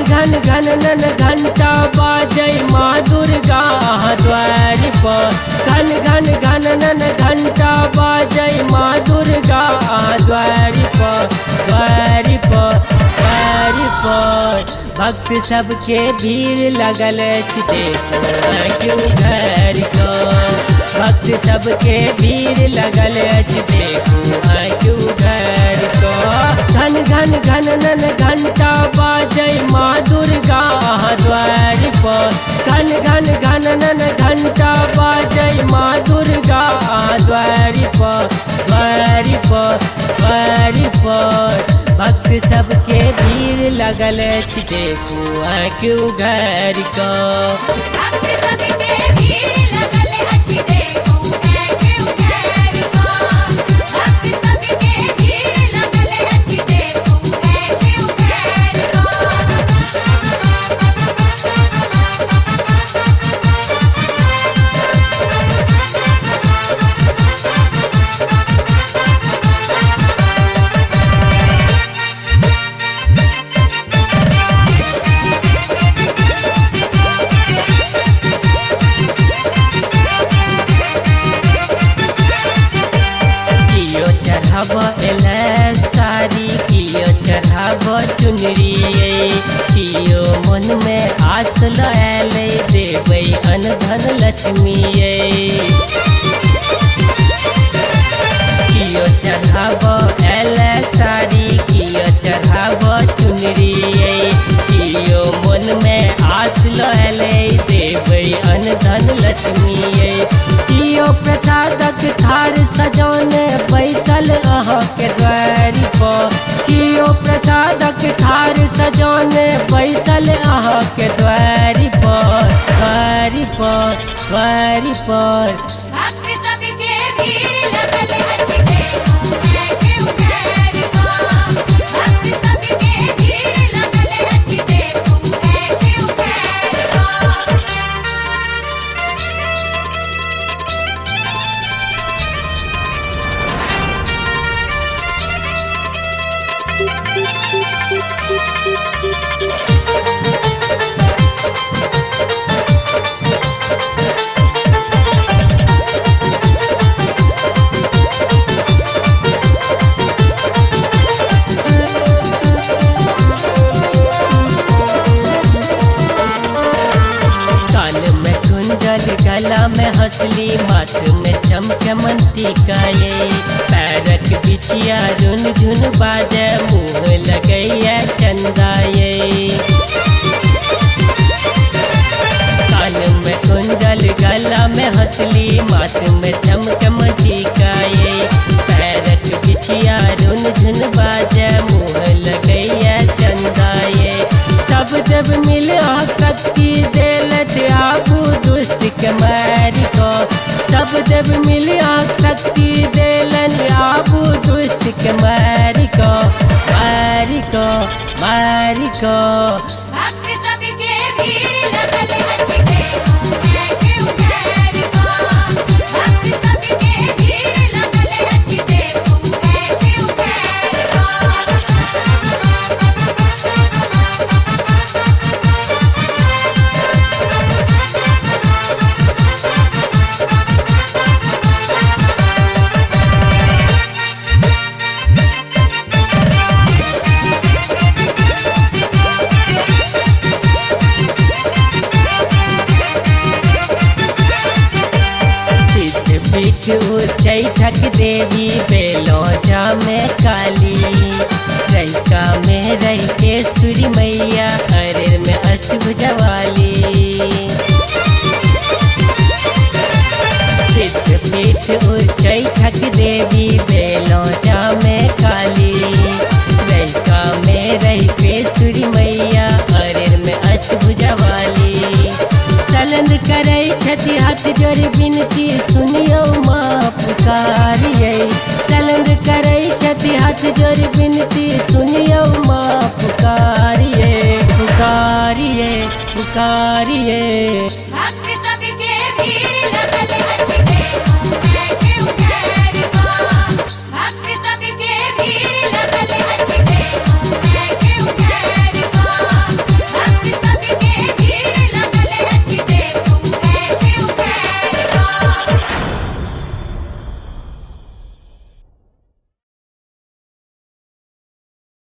घन घन घन घंटा बाजै माँ दुर्गा द्वारि पर। घन घन घन घंटा बाजै माँ दुर्गा द्वारि पर, द्वारि पर, द्वारि पर। भक्त सबके भीड़ लगल अछि देखो घर को। भक्त सबके भीड़ लगल अछि देखो घर को। घन घन घन घंटा बाजै माँ दुर्गा द्वारि पर। घन घन घन घंटा बाजै माँ दुर्गा द्वारि पर, द्वारि पर, द्वारि पर। भक्त सबके भीड़ लगल अछि देखो घर को। भक्त सबके भीड़ लगल अछि देखो घर को। भक्त सबके भीड़ लगल अछि देखो घर को। चढ़ाब एलै साड़ी कियो चढ़ाब चुनरी। कियो मन में आस लैले देबै अन्न धन लक्ष्मी। कियो चढ़ाब एलै साड़ी कियो चढ़ाब चुनरी। कियो मन में आस लैले देबै अन्न धन लक्ष्मी। कियो प्रसादक थार सजौने बैसल अहाँके द्वारि पर। कियो प्रसादक थार सजौने बैसल अहाँके द्वारि पर, द्वारि पर, द्वारि पर। भक्त सबके भीड़ लगल अछि देखो घर को। भक्त सबके भीड़ लगल अछि देखो घर को। गला में हंसली माथ में चमकमन टीका। पैरक बिछिया झुन झुन बाजे मुँह लगैया चंदा। कान में कुंडल गला में हंसली माथ में चमकमन टीका। पैरक बिछिया झुन झुन बाजे मुँह लगैया चंदा। सब जब मिल शक्ति देलत आबू दुष्ट के मारि को। सब जब मिल शक्ति देलन आबू दुष्ट के मारि को, मारि को, मारि को। भक्त सबके भीड़ लगल अछि देखो घर को। भक्त सबके भीड़ लगल अछि देखो घर को। चैठक देवी बेलौजा में काली। रैका में रह के सूरी मैया अरेर में अष्टभुजा वाली। सिद्धपीठ चैठक देवी बेलौजा में काली। रैका में रह के सूरी मैया अरेर में अष्टभुजा वाली। सलंद करे छथि हाथ जोड़ बिनती सुनियो माँ पुकारिये। सलंद करे छथि हाथ जोड़ बिनती सुनियो माँ पुकारिये, पुकारिये, पुकारिये। भक्त